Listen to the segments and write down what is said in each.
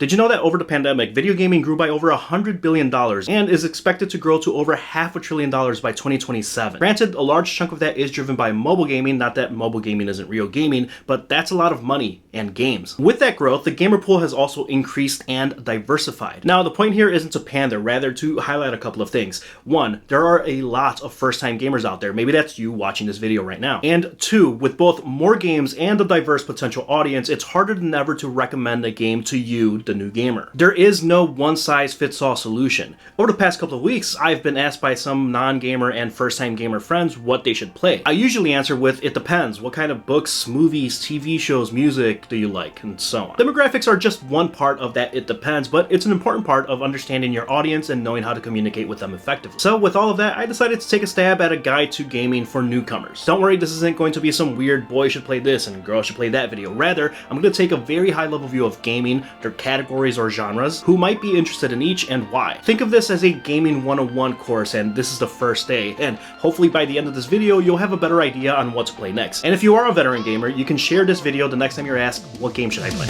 Did you know that over the pandemic, video gaming grew by over $100 billion and is expected to grow to over $500 billion by 2027? Granted, a large chunk of that is driven by mobile gaming, not that mobile gaming isn't real gaming, but that's a lot of money and games. With that growth, the gamer pool has also increased and diversified. Now, the point here isn't to pander, rather to highlight a couple of things. One, there are a lot of first-time gamers out there. Maybe that's you watching this video right now. And two, with both more games and a diverse potential audience, it's harder than ever to recommend a game to you, the new gamer. There is no one-size-fits-all solution. Over the past couple of weeks, I've been asked by some non-gamer and first-time gamer friends what they should play. I usually answer with, it depends. What kind of books, movies, TV shows, music do you like, and so on. Demographics are just one part of that it depends, but it's an important part of understanding your audience and knowing how to communicate with them effectively. So with all of that, I decided to take a stab at a guide to gaming for newcomers. Don't worry, this isn't going to be some weird boy should play this and girl should play that video. Rather, I'm going to take a very high-level view of gaming, their categories or genres, who might be interested in each, and why. Think of this as a gaming 101 course, and this is the first day, and hopefully by the end of this video, you'll have a better idea on what to play next. And if you are a veteran gamer, you can share this video the next time you're asked, what game should I play?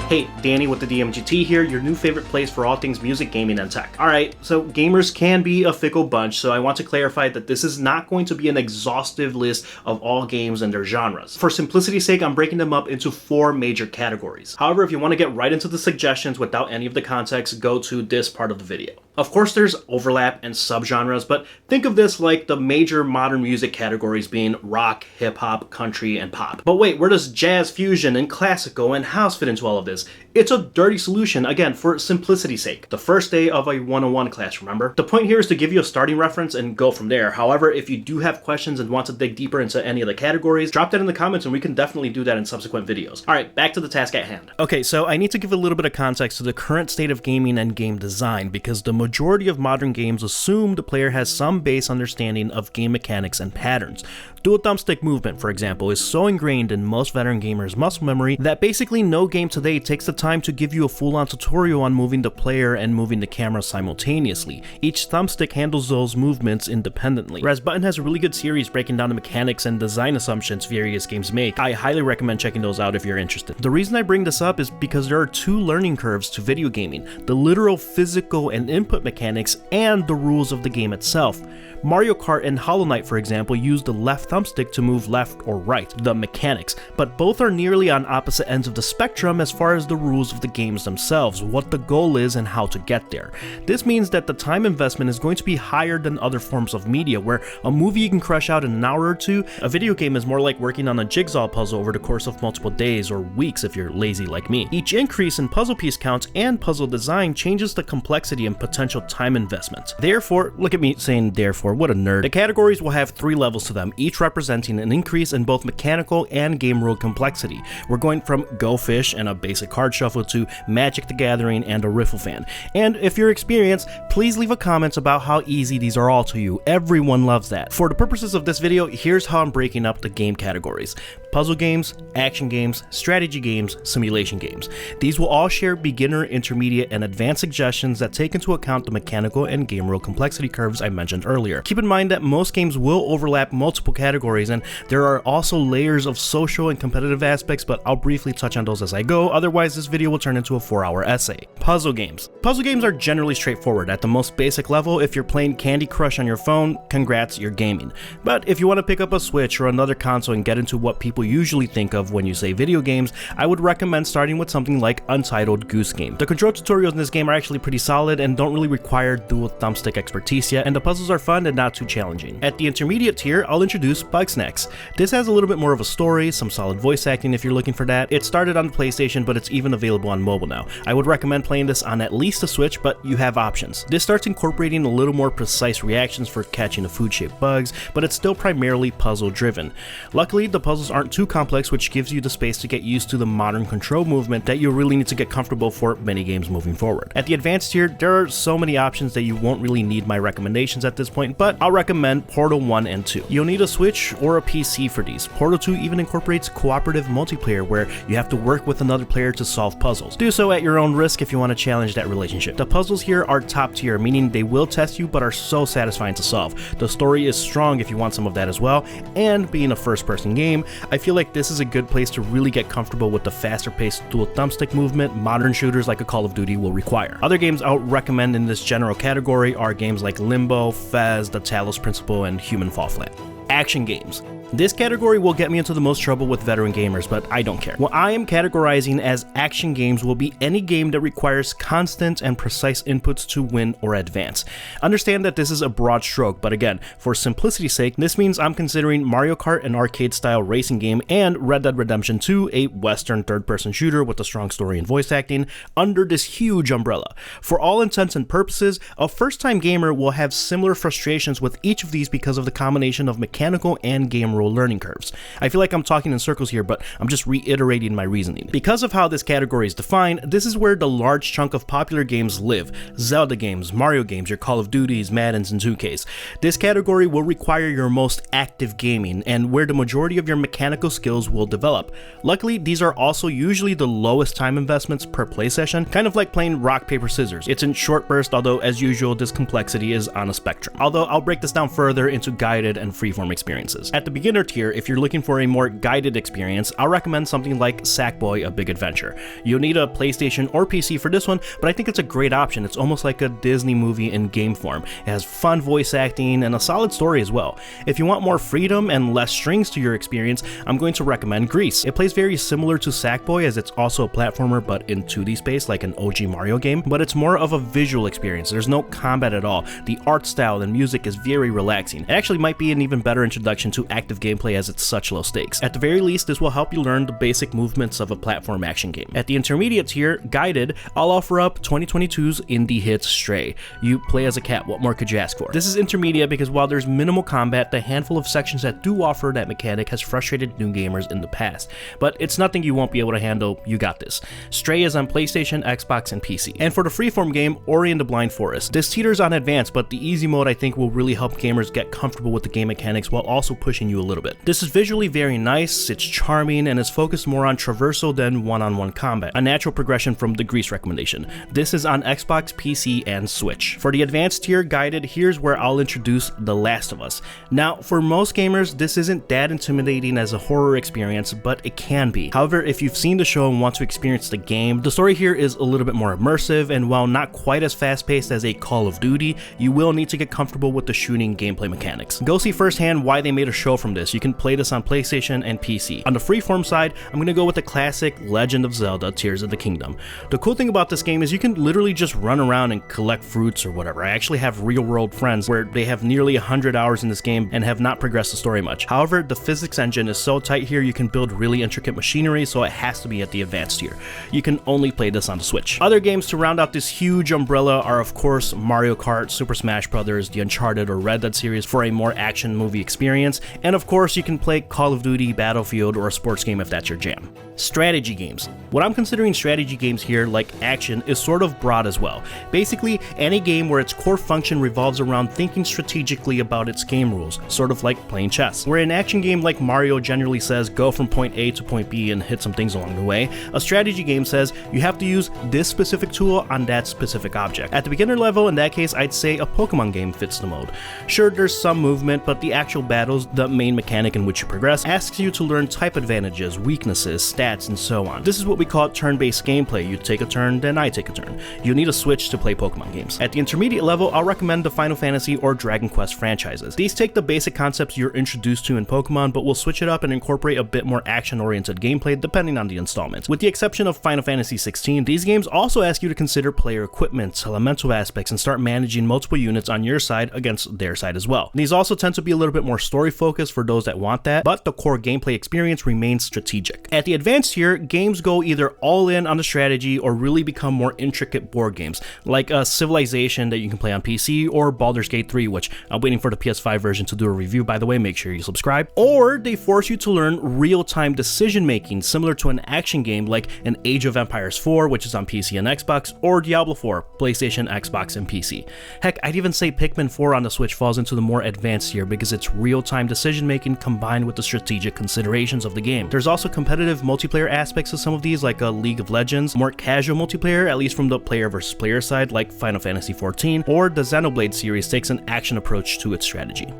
Hey, Danny with the DMGT here, your new favorite place for all things music, gaming, and tech. Alright, so gamers can be a fickle bunch, so I want to clarify that this is not going to be an exhaustive list of all games and their genres. For simplicity's sake, I'm breaking them up into 4 major categories. However, if you want to get right into the suggestions without any of the context, go to this part of the video. Of course, there's overlap and subgenres, but think of this like the major modern music categories being rock, hip-hop, country, and pop. But wait, where does jazz, fusion, and classical, and house fit into all of this? It's a dirty solution, again, for simplicity's sake. The first day of a 101 class, remember? The point here is to give you a starting reference and go from there. However, if you do have questions and want to dig deeper into any of the categories, drop that in the comments and we can definitely do that in subsequent videos. Alright, back to the task at hand. Okay, so I need to give a little bit of context to the current state of gaming and game design, because the majority of modern games assume the player has some base understanding of game mechanics and patterns. Dual thumbstick movement, for example, is so ingrained in most veteran gamers' muscle memory that basically no game today takes the time to give you a full-on tutorial on moving the player and moving the camera simultaneously. Each thumbstick handles those movements independently. Whereas Button has a really good series breaking down the mechanics and design assumptions various games make. I highly recommend checking those out if you're interested. The reason I bring this up is because there are 2 learning curves to video gaming: the literal physical and input mechanics and the rules of the game itself. Mario Kart and Hollow Knight, for example, use the left thumbstick to move left or right, the mechanics, but both are nearly on opposite ends of the spectrum as far as the rules of the games themselves, what the goal is and how to get there. This means that the time investment is going to be higher than other forms of media, where a movie you can crush out in an hour or 2, a video game is more like working on a jigsaw puzzle over the course of multiple days or weeks if you're lazy like me. Each increase in puzzle piece counts and puzzle design changes the complexity and potential time investment. Therefore, look at me saying therefore, what a nerd. The categories will have 3 levels to them, each representing an increase in both mechanical and game rule complexity. We're going from Go Fish and a basic card shuffle to Magic the Gathering and a Riffle Fan. And if you're experienced, please leave a comment about how easy these are all to you. Everyone loves that. For the purposes of this video, here's how I'm breaking up the game categories: puzzle games, action games, strategy games, simulation games. These will all share beginner, intermediate, and advanced suggestions that take into account the mechanical and game rule complexity curves I mentioned earlier. Keep in mind that most games will overlap multiple categories, and there are also layers of social and competitive aspects, but I'll briefly touch on those as I go, otherwise this video will turn into a 4-hour essay. Puzzle games. Puzzle games are generally straightforward. At the most basic level, if you're playing Candy Crush on your phone, congrats, you're gaming. But if you want to pick up a Switch or another console and get into what people usually think of when you say video games, I would recommend starting with something like Untitled Goose Game. The control tutorials in this game are actually pretty solid and don't really require dual thumbstick expertise yet, and the puzzles are fun and not too challenging. At the intermediate tier, I'll introduce Bugsnax. This has a little bit more of a story, some solid voice acting if you're looking for that. It started on the PlayStation, but it's even available on mobile now. I would recommend playing this on at least a Switch, but you have options. This starts incorporating a little more precise reactions for catching the food-shaped bugs, but it's still primarily puzzle-driven. Luckily, the puzzles aren't too complex, which gives you the space to get used to the modern control movement that you really need to get comfortable for many games moving forward. At the advanced tier, there are so many options that you won't really need my recommendations at this point, but I'll recommend Portal 1 and 2. You'll need a Switch or a PC for these. Portal 2 even incorporates cooperative multiplayer where you have to work with another player to solve puzzles. Do so at your own risk if you want to challenge that relationship. The puzzles here are top tier, meaning they will test you but are so satisfying to solve. The story is strong if you want some of that as well, and being a first person game, I feel like this is a good place to really get comfortable with the faster paced dual thumbstick movement modern shooters like a Call of Duty will require. Other games I would recommend in this general category are games like Limbo, Fez, The Talos Principle, and Human Fall Flat. Action games. This category will get me into the most trouble with veteran gamers, but I don't care. What I am categorizing as action games will be any game that requires constant and precise inputs to win or advance. Understand that this is a broad stroke, but again, for simplicity's sake, this means I'm considering Mario Kart, an arcade-style racing game, and Red Dead Redemption 2, a Western third-person shooter with a strong story and voice acting, under this huge umbrella. For all intents and purposes, a first-time gamer will have similar frustrations with each of these because of the combination of mechanical and game rule learning curves. I feel like I'm talking in circles here, but I'm just reiterating my reasoning. Because of how this category is defined, this is where the large chunk of popular games live. Zelda games, Mario games, your Call of Duties, Maddens, and 2Ks. This category will require your most active gaming, and where the majority of your mechanical skills will develop. Luckily, these are also usually the lowest time investments per play session, kind of like playing rock, paper, scissors. It's in short bursts, although as usual, this complexity is on a spectrum. Although I'll break this down further into guided and freeform experiences. At the beginner tier, if you're looking for a more guided experience, I'll recommend something like Sackboy: A Big Adventure. You'll need a PlayStation or PC for this one, but I think it's a great option. It's almost like a Disney movie in game form. It has fun voice acting and a solid story as well. If you want more freedom and less strings to your experience, I'm going to recommend Grease. It plays very similar to Sackboy, as it's also a platformer but in 2D space like an OG Mario game, but it's more of a visual experience. There's no combat at all. The art style and music is very relaxing. It actually might be an even better introduction to active gameplay as it's such low stakes. At the very least, this will help you learn the basic movements of a platform action game. At the intermediate tier, guided, I'll offer up 2022's indie hit Stray. You play as a cat, what more could you ask for? This is intermediate because while there's minimal combat, the handful of sections that do offer that mechanic has frustrated new gamers in the past. But it's nothing you won't be able to handle, you got this. Stray is on PlayStation, Xbox, and PC. And for the freeform game, Ori and the Blind Forest. This teeters on advanced, but the easy mode I think will really help gamers get comfortable with the game mechanics while also pushing you a little bit. This is visually very nice, it's charming, and is focused more on traversal than one-on-one combat, a natural progression from the Grease recommendation. This is on Xbox, PC, and Switch. For the advanced tier guided, here's where I'll introduce The Last of Us. Now, for most gamers, this isn't that intimidating as a horror experience, but it can be. However, if you've seen the show and want to experience the game, the story here is a little bit more immersive, and while not quite as fast-paced as a Call of Duty, you will need to get comfortable with the shooting gameplay mechanics. Go see firsthand why they made a show from this. You can play this on PlayStation and PC. On the freeform side, I'm gonna go with the classic Legend of Zelda: Tears of the Kingdom. The cool thing about this game is you can literally just run around and collect fruits or whatever. I actually have real-world friends where they have nearly 100 hours in this game and have not progressed the story much. However, the physics engine is so tight here you can build really intricate machinery, so it has to be at the advanced tier. You can only play this on the Switch. Other games to round out this huge umbrella are of course Mario Kart, Super Smash Bros., the Uncharted or Red Dead series for a more action movie experience, and of course you can play Call of Duty, Battlefield, or a sports game if that's your jam. Strategy games. What I'm considering strategy games here, like action, is sort of broad as well. Basically, any game where its core function revolves around thinking strategically about its game rules, sort of like playing chess. Where an action game like Mario generally says go from point A to point B and hit some things along the way, a strategy game says you have to use this specific tool on that specific object. At the beginner level, in that case, I'd say a Pokemon game fits the mode. Sure, there's some movement, but the actual battles, the main mechanic in which you progress, asks you to learn type advantages, weaknesses, stats, and so on. This is what we call turn-based gameplay. You take a turn, then I take a turn. You need a Switch to play Pokemon games. At the intermediate level, I'll recommend the Final Fantasy or Dragon Quest franchises. These take the basic concepts you're introduced to in Pokemon, but will switch it up and incorporate a bit more action-oriented gameplay depending on the installment. With the exception of Final Fantasy 16, these games also ask you to consider player equipment, elemental aspects, and start managing multiple units on your side against their side as well. These also tend to be a little bit more story-focused for those that want that, but the core gameplay experience remains strategic. At the advanced tier, games go either all in on the strategy or really become more intricate board games, like a Civilization that you can play on PC, or Baldur's Gate 3, which I'm waiting for the PS5 version to do a review, by the way, make sure you subscribe. Or they force you to learn real-time decision-making, similar to an action game like an Age of Empires 4, which is on PC and Xbox, or Diablo 4, PlayStation, Xbox, and PC. Heck, I'd even say Pikmin 4 on the Switch falls into the more advanced tier because it's real-time decision-making combined with the strategic considerations of the game. There's also competitive multiplayer aspects to some of these, like a League of Legends, more casual multiplayer, at least from the player versus player side, like Final Fantasy XIV, or the Xenoblade series takes an action approach to its strategy.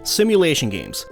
Simulation games.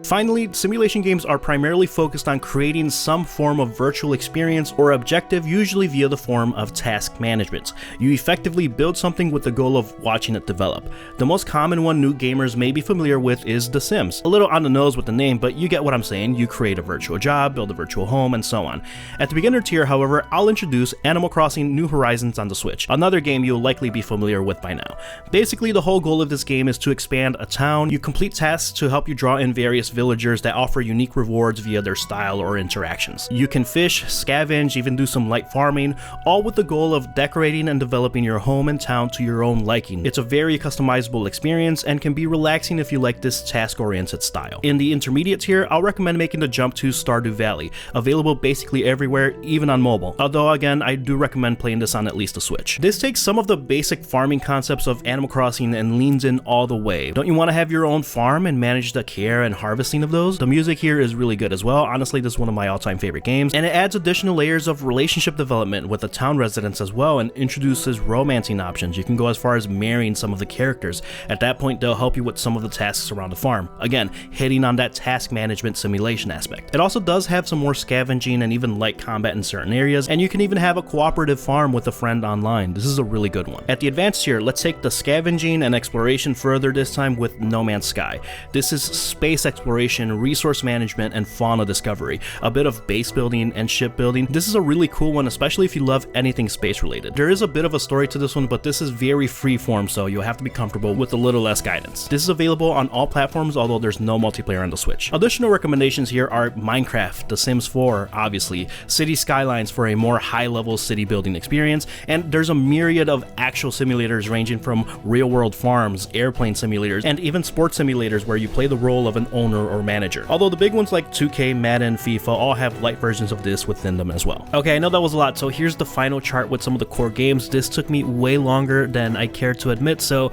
Finally, simulation games are primarily focused on creating some form of virtual experience or objective, usually via the form of task management. You effectively build something with the goal of watching it develop. The most common one new gamers may be familiar with is The Sims. A little on the nose with the name, but you get what I'm saying. You create a virtual job, build a virtual home, and so on. At the beginner tier, however, I'll introduce Animal Crossing New Horizons on the Switch, another game you'll likely be familiar with by now. Basically, the whole goal of this game is to expand a town. You complete tasks to help you draw in various villagers that offer unique rewards via their style or interactions. You can fish, scavenge, even do some light farming, all with the goal of decorating and developing your home and town to your own liking. It's a very customizable experience and can be relaxing if you like this task-oriented style. In the intermediate tier, I'll recommend making the jump to Stardew Valley, available basically everywhere, even on mobile. Although again, I do recommend playing this on at least a Switch. This takes some of the basic farming concepts of Animal Crossing and leans in all the way. Don't you want to have your own farm and manage the care and harvesting of those? The music here is really good as well. Honestly, this is one of my all-time favorite games, and it adds additional layers of relationship development with the town residents as well, and introduces romancing options. You can go as far as marrying some of the characters. At that point, they'll help you with some of the tasks around the farm. Again, hitting on that task management simulation aspect. It also does have some more scavenging and even light combat in certain areas, and you can even have a cooperative farm with a friend online. This is a really good one. At the advanced tier, let's take the scavenging and exploration further, this time with No Man's Sky. This is space exploration, resource management, and fauna discovery, a bit of base building and ship building. This is a really cool one, especially if you love anything space related. There is a bit of a story to this one, but this is very freeform, so you'll have to be comfortable with a little less guidance. This is available on all platforms, although there's no multiplayer on the Switch. Additional recommendations here are Minecraft, The Sims 4, obviously, City Skylines for a more high-level city building experience, and there's a myriad of actual simulators ranging from real-world farms, airplane simulators, and even sports simulators where you play the role of an owner or manager. Although the big ones like 2K, Madden, FIFA all have light versions of this within them as well. Okay, I know that was a lot, so here's the final chart with some of the core games. This took me way longer than I care to admit, so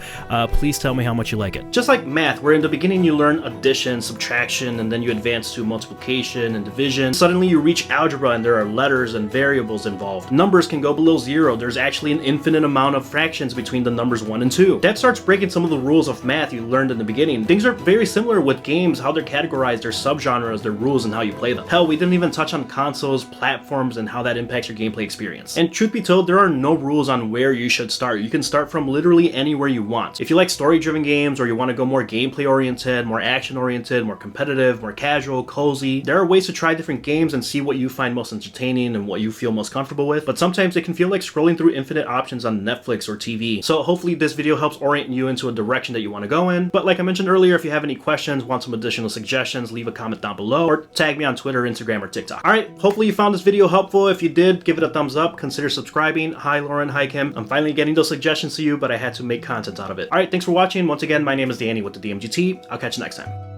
please tell me how much you like it. Just like math, where in the beginning you learn addition, subtraction, and then you advance to multiplication and division. Suddenly you reach algebra and there are letters and variables involved. Numbers can go below zero. There's actually an infinite amount of fractions between the numbers 1 and 2. That starts breaking some of the rules of math you learned in the beginning. Things are very similar with games, how they're categorized, their subgenres, their rules, and how you play them. Hell, we didn't even touch on consoles, platforms, and how that impacts your gameplay experience. And truth be told, there are no rules on where you should start. You can start from literally anywhere you want. If you like story-driven games, or you want to go more gameplay-oriented, more action-oriented, more competitive, more casual, cozy, there are ways to try different games and see what you find most entertaining and what you feel most comfortable with. But sometimes it can feel like scrolling through infinite options on Netflix or TV. So hopefully this video helps orient you into a direction that you want to go in. But like I mentioned earlier, if you have any questions, want some additional suggestions, leave a comment down below, or tag me on Twitter, Instagram, or TikTok. Alright, hopefully you found this video helpful. If you did, give it a thumbs up, consider subscribing. Hi Lauren, hi Kim. I'm finally getting those suggestions to you, but I had to make content out of it. Alright, thanks for watching. Once again, my name is Danny with the DMGT. I'll catch you next time.